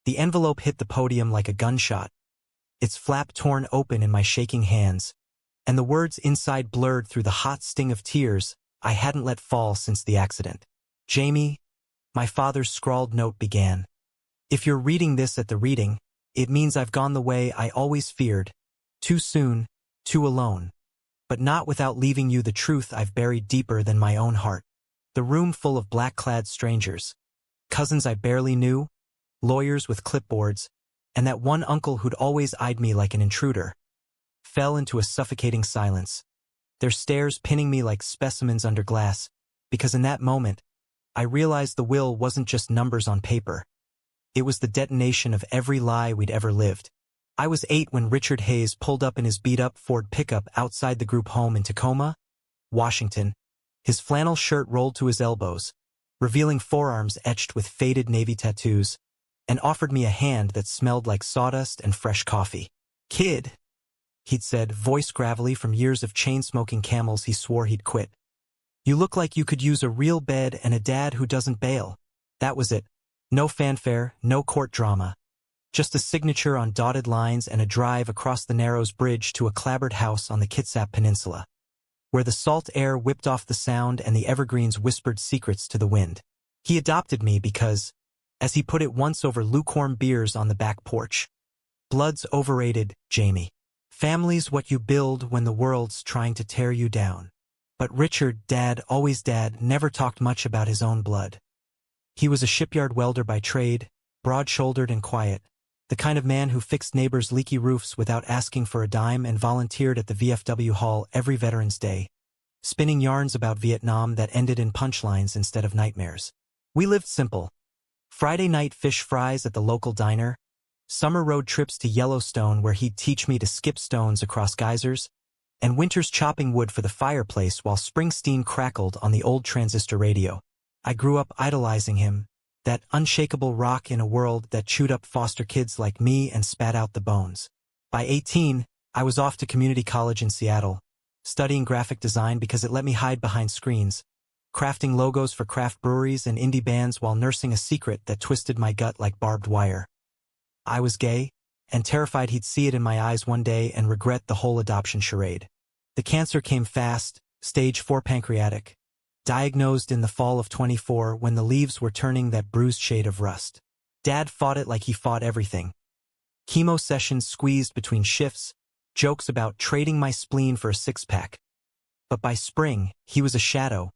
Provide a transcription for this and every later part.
The envelope hit the podium like a gunshot, its flap torn open in my shaking hands, and the words inside blurred through the hot sting of tears I hadn't let fall since the accident. Jamie, my father's scrawled note began. If you're reading this at the reading, it means I've gone the way I always feared. Too soon, too alone. But not without leaving you the truth I've buried deeper than my own heart. The room full of black-clad strangers. Cousins I barely knew, lawyers with clipboards, and that one uncle who'd always eyed me like an intruder, fell into a suffocating silence, their stares pinning me like specimens under glass, because in that moment, I realized the will wasn't just numbers on paper. It was the detonation of every lie we'd ever lived. I was 8 when Richard Hayes pulled up in his beat-up Ford pickup outside the group home in Tacoma, Washington, his flannel shirt rolled to his elbows, revealing forearms etched with faded navy tattoos, and offered me a hand that smelled like sawdust and fresh coffee. "Kid," he'd said, voice gravelly from years of chain-smoking Camels he swore he'd quit. "You look like you could use a real bed and a dad who doesn't bail." That was it. No fanfare, no court drama. Just a signature on dotted lines and a drive across the Narrows Bridge to a clapboard house on the Kitsap Peninsula, where the salt air whipped off the sound and the evergreens whispered secrets to the wind. He adopted me because, as he put it once over lukewarm beers on the back porch, "Blood's overrated, Jamie. Family's what you build when the world's trying to tear you down." But Richard, Dad, always Dad, never talked much about his own blood. He was a shipyard welder by trade, broad-shouldered and quiet, the kind of man who fixed neighbors' leaky roofs without asking for a dime and volunteered at the VFW Hall every Veterans Day, spinning yarns about Vietnam that ended in punchlines instead of nightmares. We lived simple. Friday night fish fries at the local diner, summer road trips to Yellowstone where he'd teach me to skip stones across geysers, and winters chopping wood for the fireplace while Springsteen crackled on the old transistor radio. I grew up idolizing him, that unshakable rock in a world that chewed up foster kids like me and spat out the bones. By 18, I was off to community college in Seattle, studying graphic design because it let me hide behind screens, crafting logos for craft breweries and indie bands while nursing a secret that twisted my gut like barbed wire. I was gay, and terrified he'd see it in my eyes one day and regret the whole adoption charade. The cancer came fast, stage 4 pancreatic, diagnosed in the fall of 24 when the leaves were turning that bruised shade of rust. Dad fought it like he fought everything. Chemo sessions squeezed between shifts, jokes about trading my spleen for a six-pack. But by spring, he was a shadow,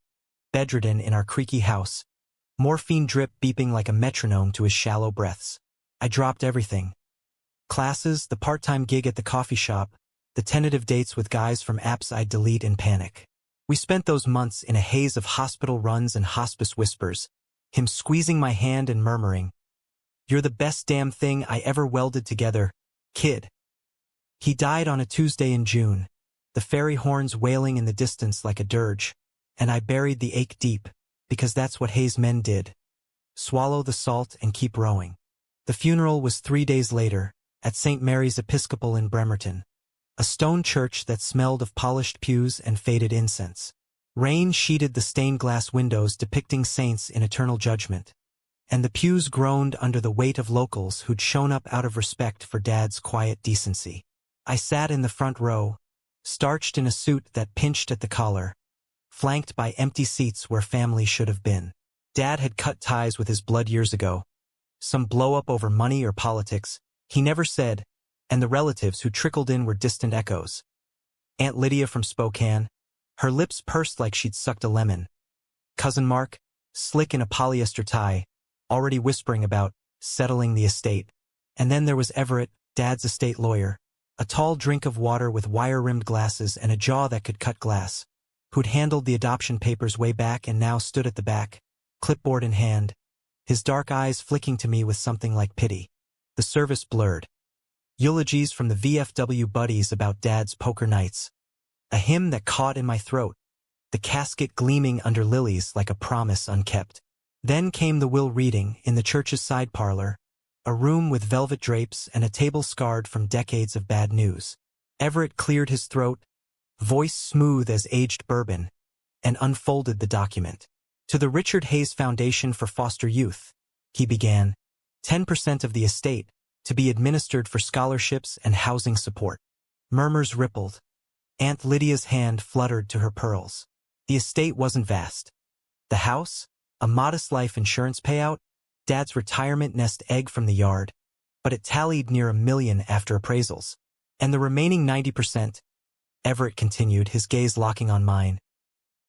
bedridden in our creaky house, morphine drip beeping like a metronome to his shallow breaths. I dropped everything. Classes, the part-time gig at the coffee shop, the tentative dates with guys from apps I'd delete in panic. We spent those months in a haze of hospital runs and hospice whispers, him squeezing my hand and murmuring, "You're the best damn thing I ever welded together, kid." He died on a Tuesday in June, the ferry horns wailing in the distance like a dirge, and I buried the ache deep, because that's what Hayes men did. Swallow the salt and keep rowing. The funeral was 3 days later, at St. Mary's Episcopal in Bremerton, a stone church that smelled of polished pews and faded incense. Rain sheeted the stained glass windows depicting saints in eternal judgment, and the pews groaned under the weight of locals who'd shown up out of respect for Dad's quiet decency. I sat in the front row, starched in a suit that pinched at the collar, flanked by empty seats where family should have been. Dad had cut ties with his blood years ago. Some blow-up over money or politics, he never said, and the relatives who trickled in were distant echoes. Aunt Lydia from Spokane, her lips pursed like she'd sucked a lemon. Cousin Mark, slick in a polyester tie, already whispering about settling the estate. And then there was Everett, Dad's estate lawyer, a tall drink of water with wire-rimmed glasses and a jaw that could cut glass, who'd handled the adoption papers way back and now stood at the back, clipboard in hand, his dark eyes flicking to me with something like pity. The service blurred. Eulogies from the VFW buddies about Dad's poker nights. A hymn that caught in my throat, the casket gleaming under lilies like a promise unkept. Then came the will reading in the church's side parlor, a room with velvet drapes and a table scarred from decades of bad news. Everett cleared his throat, voice smooth as aged bourbon, and unfolded the document. "To the Richard Hayes Foundation for Foster Youth," he began, 10% of the estate, to be administered for scholarships and housing support. Murmurs rippled. Aunt Lydia's hand fluttered to her pearls. The estate wasn't vast. The house? A modest life insurance payout? Dad's retirement nest egg from the yard? But it tallied near $1 million after appraisals. And the remaining 90%? Everett continued, his gaze locking on mine.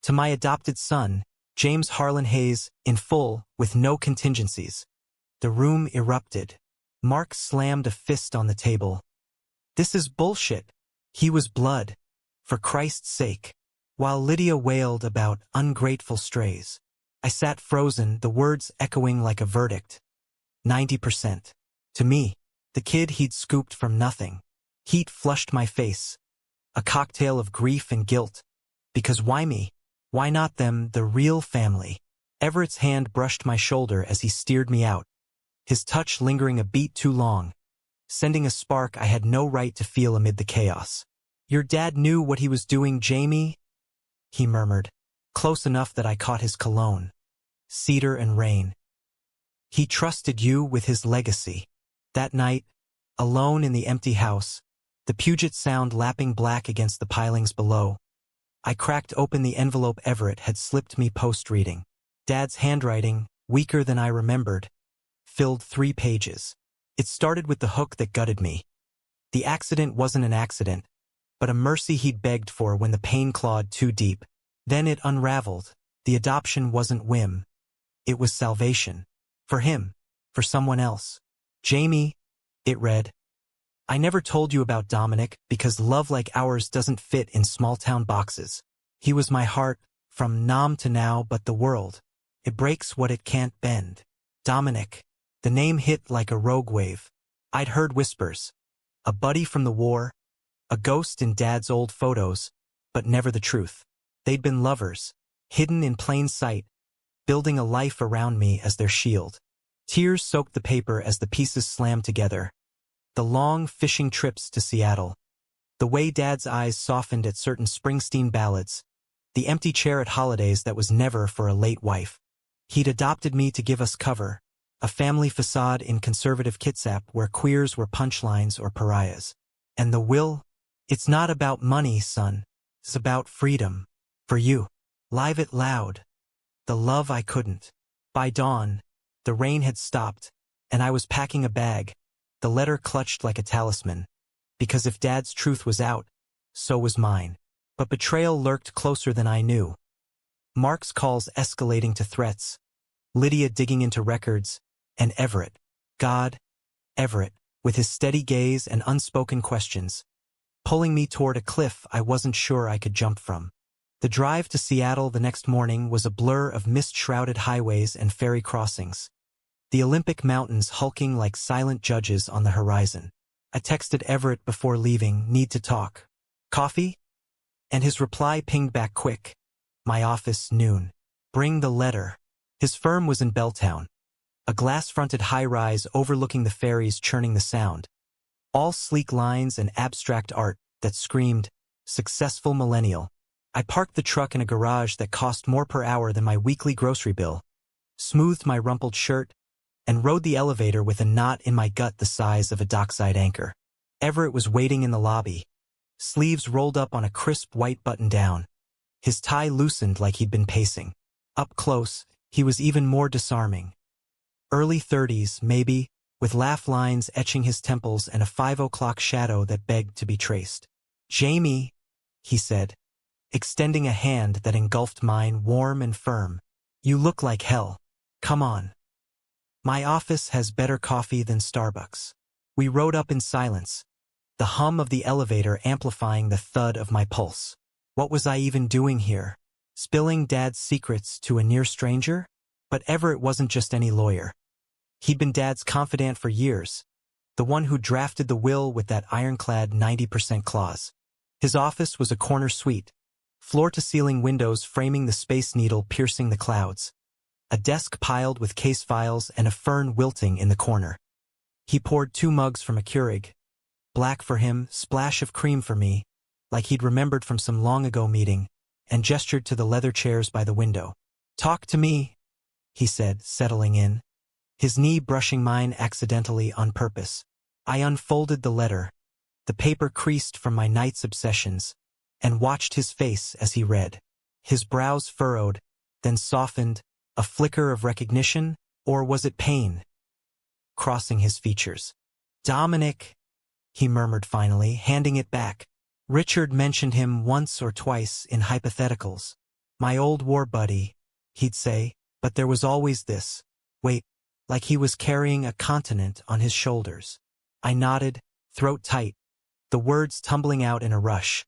To my adopted son, James Harlan Hayes, in full, with no contingencies. The room erupted. Mark slammed a fist on the table. This is bullshit. He was blood. For Christ's sake. While Lydia wailed about ungrateful strays. I sat frozen, the words echoing like a verdict. 90%. To me, the kid he'd scooped from nothing. Heat flushed my face. A cocktail of grief and guilt. Because why me? Why not them, the real family? Everett's hand brushed my shoulder as he steered me out. His touch lingering a beat too long, sending a spark I had no right to feel amid the chaos. Your dad knew what he was doing, Jamie? He murmured, close enough that I caught his cologne. Cedar and rain. He trusted you with his legacy. That night, alone in the empty house, the Puget Sound lapping black against the pilings below, I cracked open the envelope Everett had slipped me post-reading. Dad's handwriting, weaker than I remembered, filled 3 pages. It started with the hook that gutted me. The accident wasn't an accident, but a mercy he'd begged for when the pain clawed too deep. Then it unraveled. The adoption wasn't whim. It was salvation. For him. For someone else. Jamie, it read. I never told you about Dominic because love like ours doesn't fit in small-town boxes. He was my heart, from Nam to now, but the world. It breaks what it can't bend. Dominic. The name hit like a rogue wave. I'd heard whispers. A buddy from the war. A ghost in Dad's old photos. But never the truth. They'd been lovers. Hidden in plain sight. Building a life around me as their shield. Tears soaked the paper as the pieces slammed together. The long fishing trips to Seattle. The way Dad's eyes softened at certain Springsteen ballads. The empty chair at holidays that was never for a late wife. He'd adopted me to give us cover. A family facade in conservative Kitsap where queers were punchlines or pariahs. And the will? It's not about money, son. It's about freedom. For you. Live it loud. The love I couldn't. By dawn, the rain had stopped, and I was packing a bag. The letter clutched like a talisman. Because if Dad's truth was out, so was mine. But betrayal lurked closer than I knew. Mark's calls escalating to threats. Lydia digging into records. And Everett. God. Everett, with his steady gaze and unspoken questions. Pulling me toward a cliff I wasn't sure I could jump from. The drive to Seattle the next morning was a blur of mist-shrouded highways and ferry crossings. The Olympic Mountains hulking like silent judges on the horizon. I texted Everett before leaving, need to talk. Coffee? And his reply pinged back quick. My office, noon. Bring the letter. His firm was in Belltown. A glass-fronted high-rise overlooking the ferries churning the sound. All sleek lines and abstract art that screamed, successful millennial. I parked the truck in a garage that cost more per hour than my weekly grocery bill, smoothed my rumpled shirt, and rode the elevator with a knot in my gut the size of a dockside anchor. Everett was waiting in the lobby, sleeves rolled up on a crisp white button-down. His tie loosened like he'd been pacing. Up close, he was even more disarming. Early 30s, maybe, with laugh lines etching his temples and a 5 o'clock shadow that begged to be traced. Jamie, he said, extending a hand that engulfed mine warm and firm. You look like hell. Come on. My office has better coffee than Starbucks. We rode up in silence, the hum of the elevator amplifying the thud of my pulse. What was I even doing here? Spilling Dad's secrets to a near stranger? But Everett wasn't just any lawyer. He'd been Dad's confidant for years, the one who drafted the will with that ironclad 90% clause. His office was a corner suite, floor-to-ceiling windows framing the Space Needle piercing the clouds, a desk piled with case files and a fern wilting in the corner. He poured 2 mugs from a Keurig, black for him, splash of cream for me, like he'd remembered from some long-ago meeting, and gestured to the leather chairs by the window. Talk to me, he said, settling in. his knee brushing mine accidentally on purpose. I unfolded the letter, the paper creased from my night's obsessions, and watched his face as he read. His brows furrowed, then softened, a flicker of recognition, or was it pain, crossing his features. "Dominic," he murmured finally, handing it back. "Richard mentioned him once or twice in hypotheticals. My old war buddy," he'd say, but there was always this weight, like he was carrying a continent on his shoulders. I nodded, throat tight, the words tumbling out in a rush.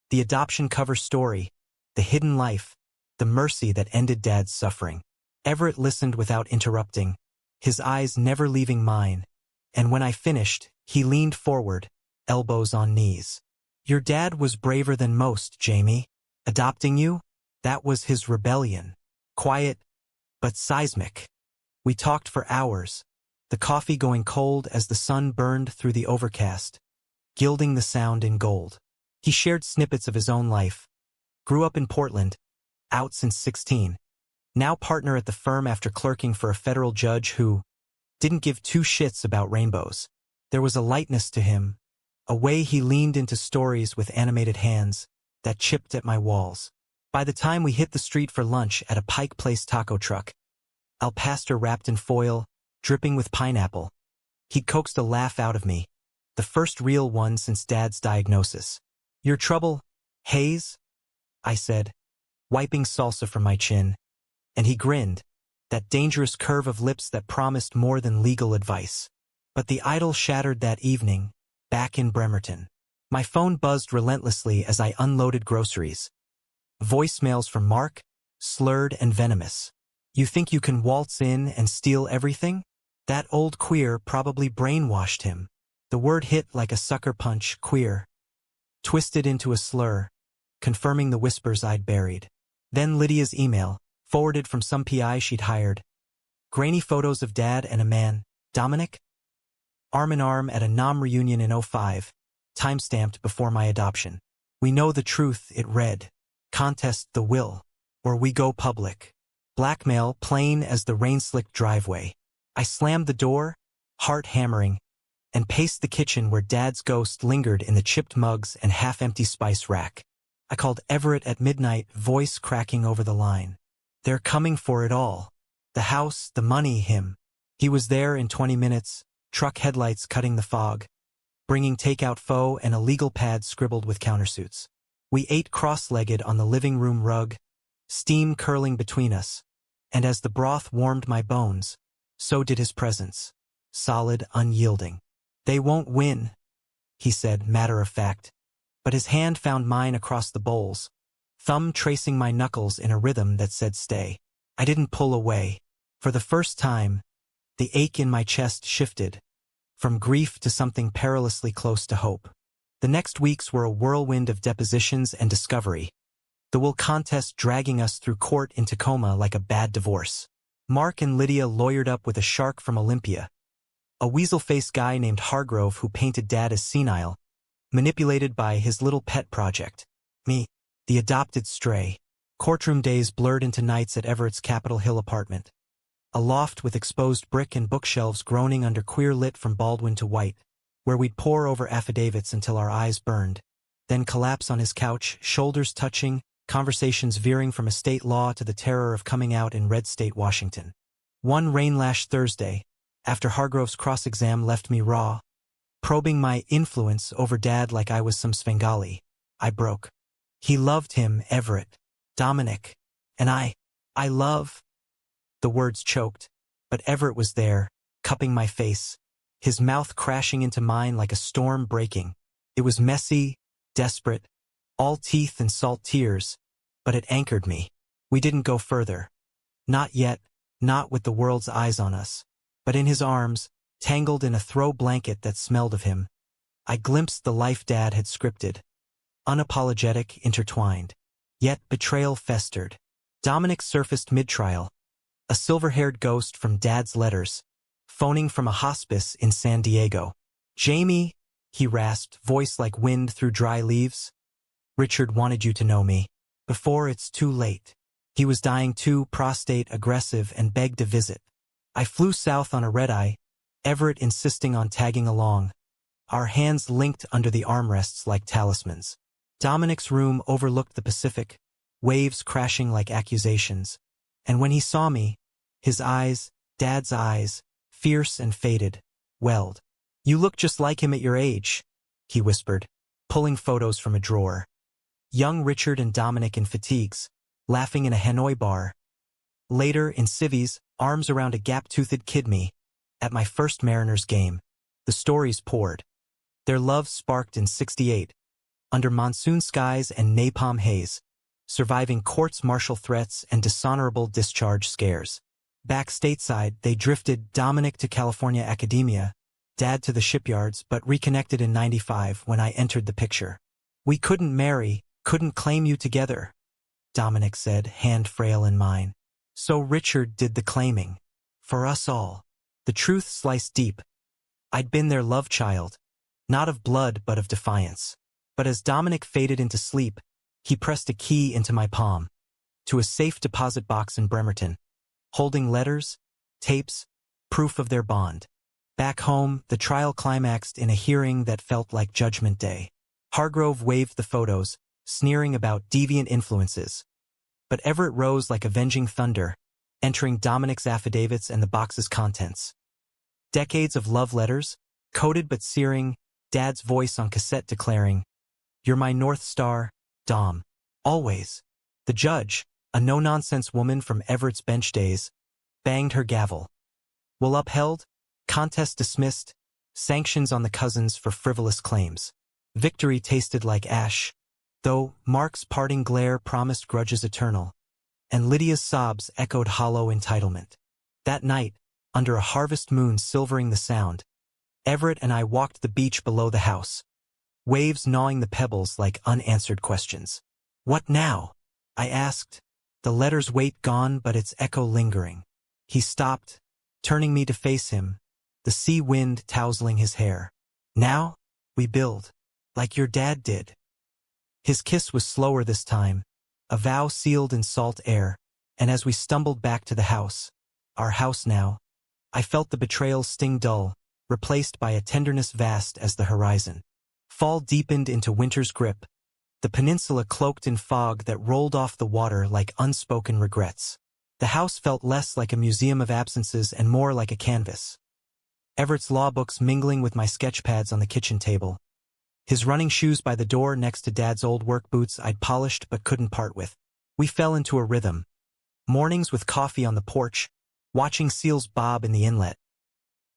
The adoption cover story, the hidden life, the mercy that ended Dad's suffering. Everett listened without interrupting, his eyes never leaving mine, and when I finished, he leaned forward, elbows on knees. "Your dad was braver than most, Jamie. Adopting you? That was his rebellion. Quiet, but seismic." We talked for hours, the coffee going cold as the sun burned through the overcast, gilding the sound in gold. He shared snippets of his own life. Grew up in Portland, out since 16. Now partner at the firm after clerking for a federal judge who didn't give two shits about rainbows. There was a lightness to him, a way he leaned into stories with animated hands that chipped at my walls. By the time we hit the street for lunch at a Pike Place taco truck, al pastor wrapped in foil, dripping with pineapple, he'd coaxed a laugh out of me, the first real one since Dad's diagnosis. "Your trouble, Hayes?" I said, wiping salsa from my chin, and he grinned, that dangerous curve of lips that promised more than legal advice. But the idol shattered that evening, back in Bremerton. My phone buzzed relentlessly as I unloaded groceries. Voicemails from Mark, slurred and venomous. "You think you can waltz in and steal everything?" That old queer probably brainwashed him. The word hit like a sucker punch, queer, twisted into a slur, confirming the whispers I'd buried. Then Lydia's email, forwarded from some PI she'd hired. Grainy photos of Dad and a man, Dominic? Arm in arm at a NOM reunion in '05, time-stamped before my adoption. "We know the truth," it read. "Contest the will, or we go public." Blackmail plain as the rain-slicked driveway. I slammed the door, heart hammering, and paced the kitchen where Dad's ghost lingered in the chipped mugs and half-empty spice rack. I called Everett at midnight, voice cracking over the line. "They're coming for it all. The house, the money, him." He was there in 20 minutes, truck headlights cutting the fog, bringing takeout pho and a legal pad scribbled with countersuits. We ate cross-legged on the living room rug, steam curling between us, and as the broth warmed my bones, so did his presence, solid, unyielding. "They won't win," he said, matter of fact, but his hand found mine across the bowls, thumb tracing my knuckles in a rhythm that said stay. I didn't pull away. For the first time, the ache in my chest shifted, from grief to something perilously close to hope. The next weeks were a whirlwind of depositions and discovery, the will contest dragging us through court in Tacoma like a bad divorce. Mark and Lydia lawyered up with a shark from Olympia, a weasel-faced guy named Hargrove who painted Dad as senile, manipulated by his little pet project. Me, the adopted stray. Courtroom days blurred into nights at Everett's Capitol Hill apartment, a loft with exposed brick and bookshelves groaning under queer lit from Baldwin to White, where we'd pore over affidavits until our eyes burned, then collapse on his couch, shoulders touching, conversations veering from estate law to the terror of coming out in red state Washington. One rain-lashed Thursday, after Hargrove's cross-exam left me raw, probing my influence over Dad like I was some Svengali, I broke. He loved him, Everett, Dominic, and I love... The words choked, but Everett was there, cupping my face, his mouth crashing into mine like a storm breaking. It was messy, desperate, all teeth and salt tears, but it anchored me. We didn't go further. Not yet, not with the world's eyes on us. But in his arms, tangled in a throw blanket that smelled of him, I glimpsed the life Dad had scripted. Unapologetic, intertwined. Yet betrayal festered. Dominic surfaced mid-trial, a silver-haired ghost from Dad's letters, phoning from a hospice in San Diego. "Jamie," he rasped, voice like wind through dry leaves. "Richard wanted you to know me. Before it's too late. He was dying too, prostate, aggressive, and begged to visit. I flew south on a red-eye, Everett insisting on tagging along, our hands linked under the armrests like talismans. Dominic's room overlooked the Pacific, waves crashing like accusations. And when he saw me, his eyes, Dad's eyes, fierce and faded, welled. "You look just like him at your age," he whispered, pulling photos from a drawer. Young Richard and Dominic in fatigues, laughing in a Hanoi bar. Later, in civvies, arms around a gap-toothed kidney, at my first Mariners game. The stories poured. Their love sparked in '68, under monsoon skies and napalm haze, surviving courts-martial threats and dishonorable discharge scares. Back stateside, they drifted, Dominic to California academia, Dad to the shipyards, but reconnected in '95 when I entered the picture. "We couldn't marry, couldn't claim you together," Dominic said, hand frail in mine. "So Richard did the claiming. For us all." The truth sliced deep. I'd been their love child, not of blood but of defiance. But as Dominic faded into sleep, he pressed a key into my palm, to a safe deposit box in Bremerton, holding letters, tapes, proof of their bond. Back home, the trial climaxed in a hearing that felt like Judgment Day. Hargrove waved the photos, sneering about deviant influences. But Everett rose like avenging thunder, entering Dominic's affidavits and the box's contents. Decades of love letters, coded but searing, Dad's voice on cassette declaring, "You're my North Star, Dom. Always." The judge, a no-nonsense woman from Everett's bench days, banged her gavel. Will upheld, contest dismissed, sanctions on the cousins for frivolous claims. Victory tasted like ash, though Mark's parting glare promised grudges eternal, and Lydia's sobs echoed hollow entitlement. That night, under a harvest moon silvering the sound, Everett and I walked the beach below the house, waves gnawing the pebbles like unanswered questions. "What now?" I asked, the letter's weight gone but its echo lingering. He stopped, turning me to face him, the sea wind tousling his hair. "Now, we build, like your dad did." His kiss was slower this time, a vow sealed in salt air, and as we stumbled back to the house, our house now, I felt the betrayal sting dull, replaced by a tenderness vast as the horizon. Fall deepened into winter's grip, the peninsula cloaked in fog that rolled off the water like unspoken regrets. The house felt less like a museum of absences and more like a canvas. Everett's law books mingling with my sketch pads on the kitchen table. His running shoes by the door next to Dad's old work boots I'd polished but couldn't part with. We fell into a rhythm. Mornings with coffee on the porch, watching seals bob in the inlet.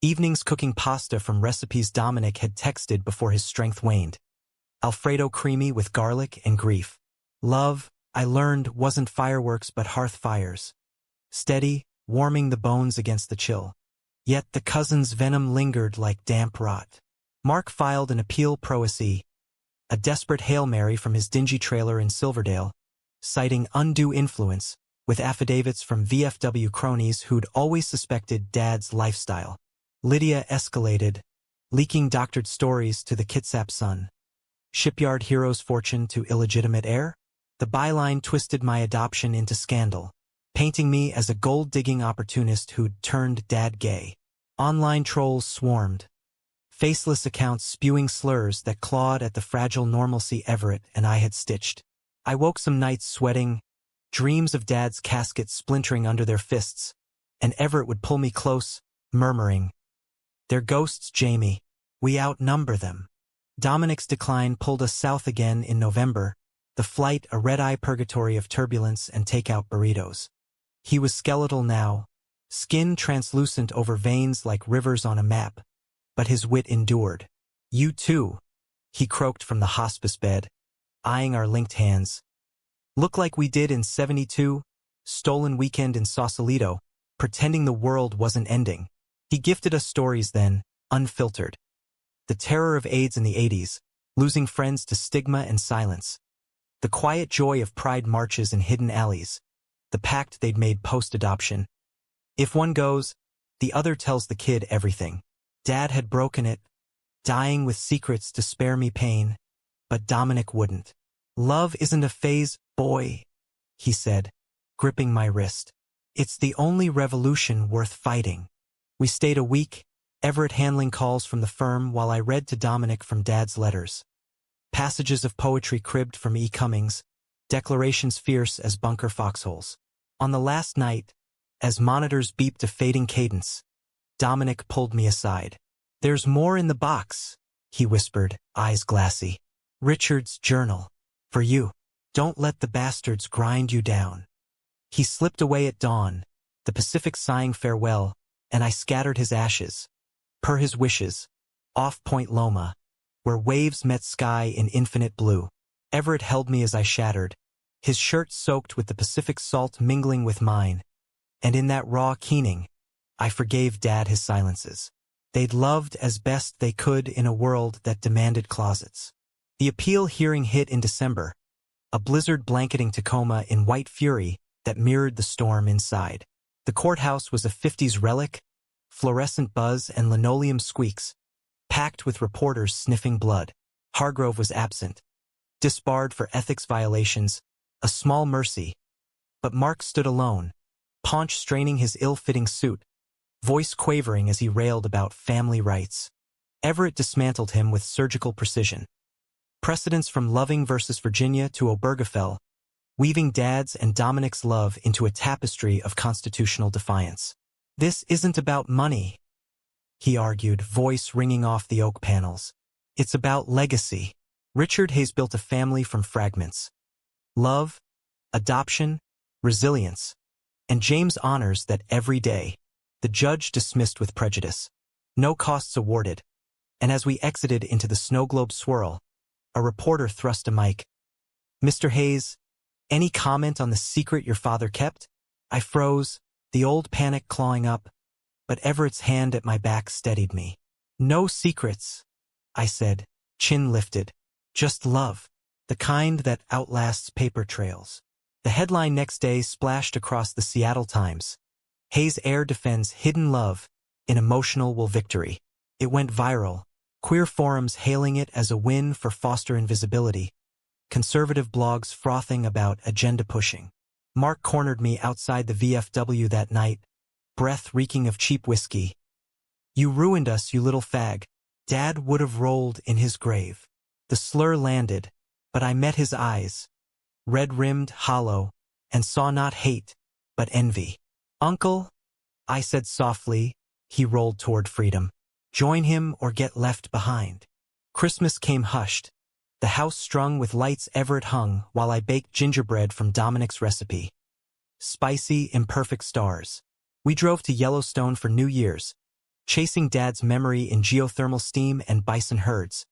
Evenings cooking pasta from recipes Dominic had texted before his strength waned. Alfredo creamy with garlic and grief. Love, I learned, wasn't fireworks but hearth fires. Steady, warming the bones against the chill. Yet the cousin's venom lingered like damp rot. Mark filed an appeal pro se, a desperate Hail Mary from his dingy trailer in Silverdale, citing undue influence, with affidavits from VFW cronies who'd always suspected Dad's lifestyle. Lydia escalated, leaking doctored stories to the Kitsap Sun. Shipyard hero's fortune to illegitimate heir? The byline twisted my adoption into scandal, painting me as a gold-digging opportunist who'd turned Dad gay. Online trolls swarmed, faceless accounts spewing slurs that clawed at the fragile normalcy Everett and I had stitched. I woke some nights sweating, dreams of Dad's casket splintering under their fists, and Everett would pull me close, murmuring, "They're ghosts, Jamie. We outnumber them." Dominic's decline pulled us south again in November, the flight a red-eye purgatory of turbulence and takeout burritos. He was skeletal now, skin translucent over veins like rivers on a map, but his wit endured. "You too," he croaked from the hospice bed, eyeing our linked hands. "Look like we did in '72, stolen weekend in Sausalito, pretending the world wasn't ending." He gifted us stories then, unfiltered. The terror of AIDS in the '80s, losing friends to stigma and silence. The quiet joy of pride marches in hidden alleys. The pact they'd made post-adoption. If one goes, the other tells the kid everything. Dad had broken it, dying with secrets to spare me pain, but Dominic wouldn't. "Love isn't a phase, boy," he said, gripping my wrist. It's the only revolution worth fighting. We stayed a week, Everett handling calls from the firm while I read to Dominic from Dad's letters. Passages of poetry cribbed from E. Cummings, declarations fierce as bunker foxholes. On the last night, as monitors beeped a fading cadence, Dominic pulled me aside. "There's more in the box," he whispered, eyes glassy. "Richard's journal. For you. Don't let the bastards grind you down." He slipped away at dawn, the Pacific sighing farewell, and I scattered his ashes, per his wishes, off Point Loma, where waves met sky in infinite blue. Everett held me as I shattered, his shirt soaked with the Pacific salt mingling with mine, and in that raw keening, I forgave Dad his silences. They'd loved as best they could in a world that demanded closets. The appeal hearing hit in December, a blizzard blanketing Tacoma in white fury that mirrored the storm inside. The courthouse was a 50s relic, fluorescent buzz and linoleum squeaks, packed with reporters sniffing blood. Hargrove was absent, disbarred for ethics violations, a small mercy. But Mark stood alone, paunch straining his ill-fitting suit, voice quavering as he railed about family rights. Everett dismantled him with surgical precision. Precedents from Loving versus Virginia to Obergefell, weaving Dad's and Dominic's love into a tapestry of constitutional defiance. "This isn't about money," he argued, voice ringing off the oak panels. "It's about legacy. Richard Hayes built a family from fragments. Love, adoption, resilience, and James honors that every day." The judge dismissed with prejudice. No costs awarded. And as we exited into the snow globe swirl, a reporter thrust a mic. "Mr. Hayes, any comment on the secret your father kept?" I froze, the old panic clawing up, but Everett's hand at my back steadied me. "No secrets," I said, chin lifted. "Just love. The kind that outlasts paper trails." The headline next day splashed across the Seattle Times. Hayes heir defends hidden love in emotional will victory. It went viral, queer forums hailing it as a win for foster invisibility, conservative blogs frothing about agenda pushing. Mark cornered me outside the VFW that night, breath reeking of cheap whiskey. "You ruined us, you little fag." Dad would have rolled in his grave. The slur landed, but I met his eyes, red-rimmed, hollow, and saw not hate, but envy. "Uncle," I said softly. He rolled toward freedom. "Join him or get left behind." Christmas came hushed. The house strung with lights Everett hung while I baked gingerbread from Dominic's recipe. Spicy, imperfect stars. We drove to Yellowstone for New Year's, chasing Dad's memory in geothermal steam and bison herds,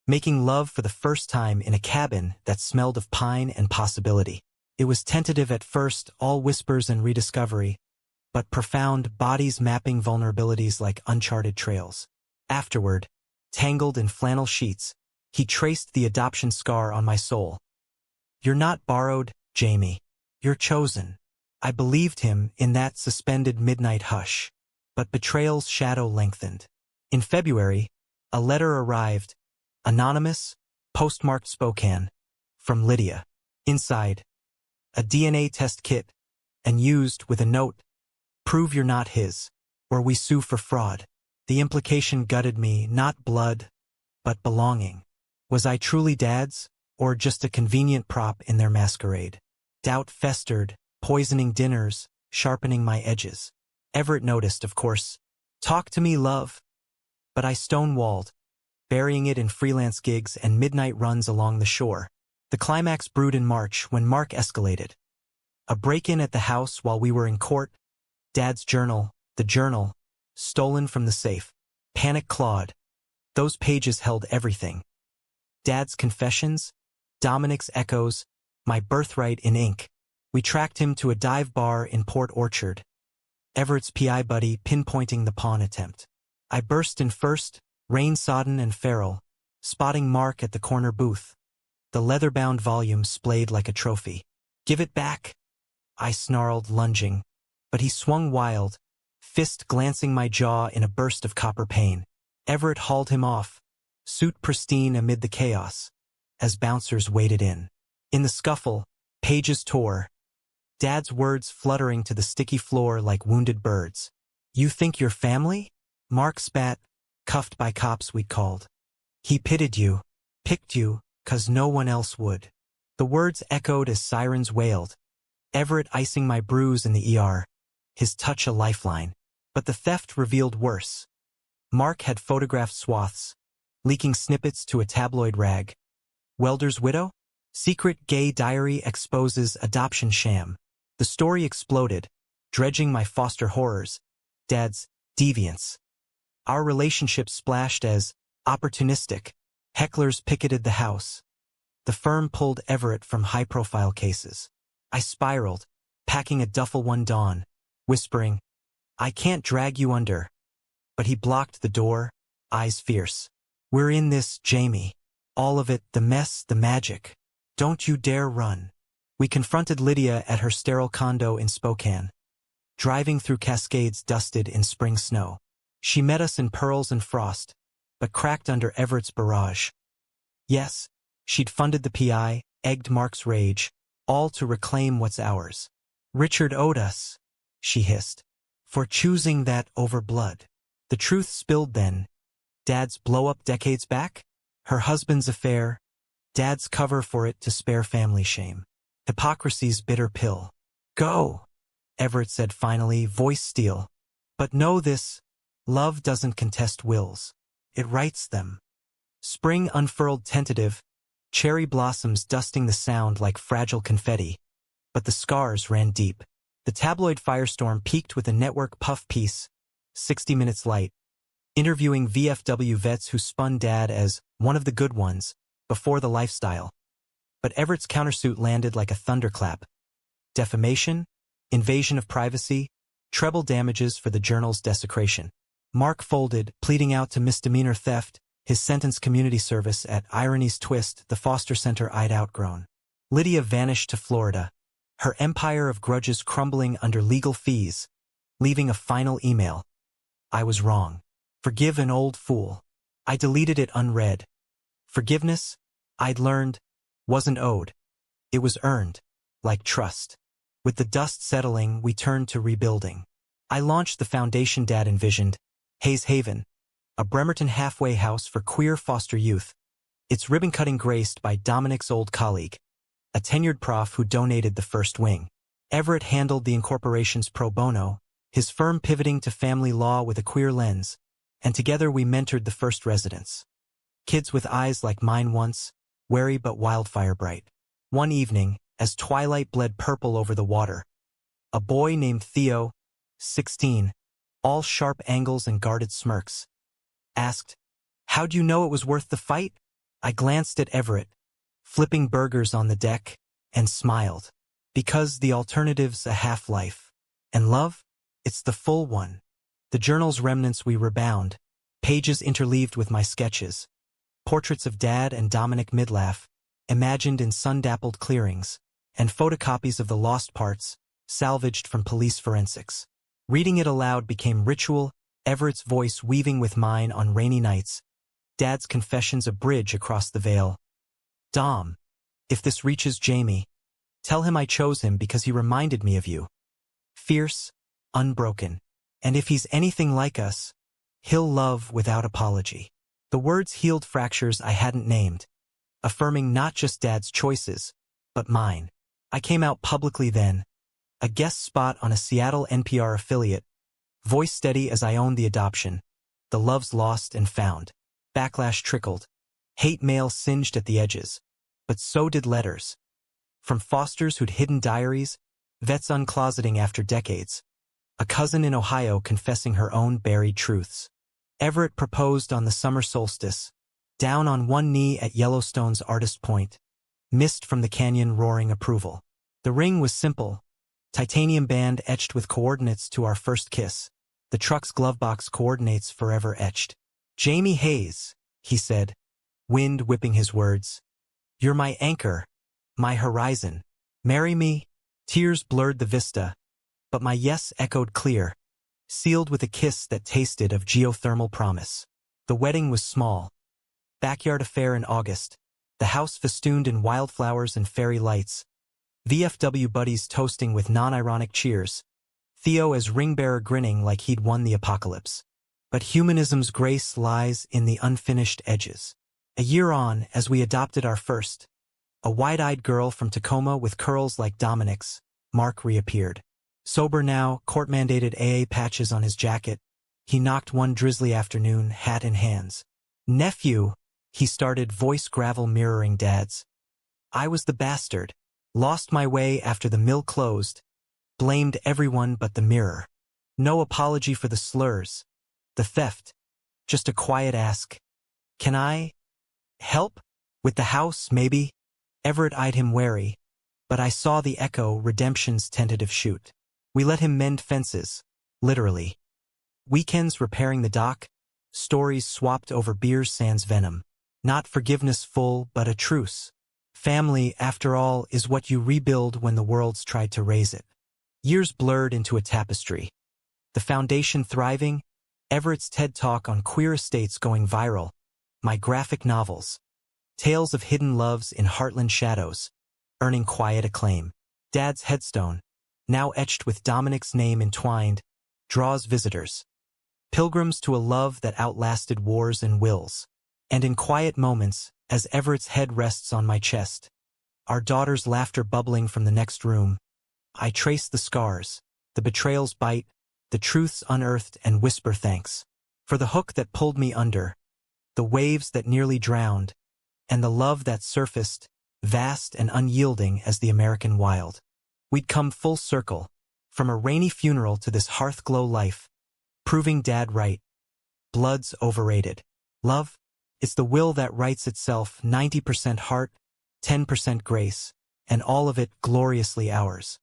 making love for the first time in a cabin that smelled of pine and possibility. It was tentative at first, all whispers and rediscovery, but profound, bodies mapping vulnerabilities like uncharted trails. Afterward, tangled in flannel sheets, he traced the adoption scar on my soul. "You're not borrowed, Jamie. You're chosen." I believed him in that suspended midnight hush, but betrayal's shadow lengthened. In February, a letter arrived, anonymous, postmarked Spokane, from Lydia. Inside, a DNA test kit, and used with a note, "Prove you're not his, or we sue for fraud." The implication gutted me, not blood, but belonging. Was I truly Dad's, or just a convenient prop in their masquerade? Doubt festered, poisoning dinners, sharpening my edges. Everett noticed, of course. "Talk to me, love." But I stonewalled, burying it in freelance gigs and midnight runs along the shore. The climax brewed in March when Mark escalated. A break-in at the house while we were in court, Dad's journal, the journal, stolen from the safe. Panic clawed. Those pages held everything. Dad's confessions, Dominic's echoes, my birthright in ink. We tracked him to a dive bar in Port Orchard, Everett's PI buddy pinpointing the pawn attempt. I burst in first, rain-sodden and feral, spotting Mark at the corner booth. The leather-bound volume splayed like a trophy. "Give it back," I snarled, lunging, but he swung wild, fist glancing my jaw in a burst of copper pain. Everett hauled him off, suit pristine amid the chaos, as bouncers waded in. In the scuffle, pages tore, Dad's words fluttering to the sticky floor like wounded birds. You think you're family? Mark spat, cuffed by cops we'd called. He pitied you, picked you, 'cause no one else would. The words echoed as sirens wailed. Everett icing my bruise in the ER, his touch a lifeline. But the theft revealed worse. Mark had photographed swaths, leaking snippets to a tabloid rag. Welder's widow? Secret gay diary exposes adoption sham. The story exploded, dredging my foster horrors, Dad's deviance. Our relationship splashed as opportunistic. Hecklers picketed the house. The firm pulled Everett from high-profile cases. I spiraled, packing a duffel one dawn, whispering, I can't drag you under. But he blocked the door, eyes fierce. We're in this, Jamie. All of it, the mess, the magic. Don't you dare run. We confronted Lydia at her sterile condo in Spokane, driving through Cascades dusted in spring snow. She met us in pearls and frost, but cracked under Everett's barrage. Yes, she'd funded the PI, egged Mark's rage, all to reclaim what's ours. Richard owed us, she hissed, for choosing that over blood. The truth spilled then. Dad's blow-up decades back? Her husband's affair, Dad's cover for it to spare family shame. Hypocrisy's bitter pill. Go, Everett said finally, voice steel. But know this, love doesn't contest wills. It writes them. Spring unfurled tentative, cherry blossoms dusting the sound like fragile confetti. But the scars ran deep. The tabloid firestorm peaked with a network puff piece, 60 Minutes Light, interviewing VFW vets who spun Dad as one of the good ones, before the lifestyle. But Everett's countersuit landed like a thunderclap. Defamation, invasion of privacy, treble damages for the journal's desecration. Mark folded, pleading out to misdemeanor theft, his sentence community service at Irony's Twist, the foster center I'd outgrown. Lydia vanished to Florida, her empire of grudges crumbling under legal fees, leaving a final email. I was wrong. Forgive an old fool. I deleted it unread. Forgiveness, I'd learned, wasn't owed. It was earned, like trust. With the dust settling, we turned to rebuilding. I launched the foundation Dad envisioned, Hayes Haven, a Bremerton halfway house for queer foster youth, its ribbon-cutting graced by Dominic's old colleague, a tenured prof who donated the first wing. Everett handled the incorporations pro bono, his firm pivoting to family law with a queer lens, and together we mentored the first residents. Kids with eyes like mine once, wary but wildfire bright. One evening, as twilight bled purple over the water, a boy named Theo, 16, all sharp angles and guarded smirks, asked, How'd you know it was worth the fight? I glanced at Everett, flipping burgers on the deck, and smiled. Because the alternative's a half-life. And love? It's the full one. The journal's remnants we rebound, pages interleaved with my sketches. Portraits of Dad and Dominic Midlaff, imagined in sun-dappled clearings, and photocopies of the lost parts, salvaged from police forensics. Reading it aloud became ritual, Everett's voice weaving with mine on rainy nights, Dad's confessions a bridge across the veil. Dom, if this reaches Jamie, tell him I chose him because he reminded me of you. Fierce, unbroken, and if he's anything like us, he'll love without apology. The words healed fractures I hadn't named, affirming not just Dad's choices, but mine. I came out publicly then, a guest spot on a Seattle NPR affiliate, voice steady as I owned the adoption, the loves lost and found. Backlash trickled, hate mail singed at the edges, but so did letters. From fosters who'd hidden diaries, vets uncloseting after decades, a cousin in Ohio confessing her own buried truths. Everett proposed on the summer solstice, down on one knee at Yellowstone's Artist Point, mist from the canyon roaring approval. The ring was simple, titanium band etched with coordinates to our first kiss, the truck's glovebox coordinates forever etched. Jamie Hayes, he said, wind whipping his words. You're my anchor, my horizon. Marry me? Tears blurred the vista, but my yes echoed clear, sealed with a kiss that tasted of geothermal promise. The wedding was small. Backyard affair in August, the house festooned in wildflowers and fairy lights, VFW buddies toasting with non-ironic cheers. Theo as ring-bearer grinning like he'd won the apocalypse. But humanism's grace lies in the unfinished edges. A year on, as we adopted our first, a wide-eyed girl from Tacoma with curls like Dominic's, Mark reappeared. Sober now, court-mandated AA patches on his jacket, he knocked one drizzly afternoon, hat in hands. Nephew, he started, voice gravel mirroring Dad's. I was the bastard. Lost my way after the mill closed. Blamed everyone but the mirror. No apology for the slurs. The theft. Just a quiet ask. Can I help? With the house, maybe? Everett eyed him wary. But I saw the echo, redemption's tentative shoot. We let him mend fences. Literally. Weekends repairing the dock. Stories swapped over beers sans venom. Not forgiveness full, but a truce. Family, after all, is what you rebuild when the world's tried to raise it. Years blurred into a tapestry. The foundation thriving, Everett's TED Talk on queer estates going viral, my graphic novels, tales of hidden loves in heartland shadows, earning quiet acclaim. Dad's headstone, now etched with Dominic's name entwined, draws visitors, pilgrims to a love that outlasted wars and wills. And in quiet moments, as Everett's head rests on my chest, our daughter's laughter bubbling from the next room, I trace the scars, the betrayal's bite, the truths unearthed and whisper thanks. For the hook that pulled me under, the waves that nearly drowned, and the love that surfaced, vast and unyielding as the American wild. We'd come full circle, from a rainy funeral to this hearthglow life, proving Dad right. Blood's overrated. Love? It's the will that writes itself, 90% heart, 10% grace, and all of it gloriously ours.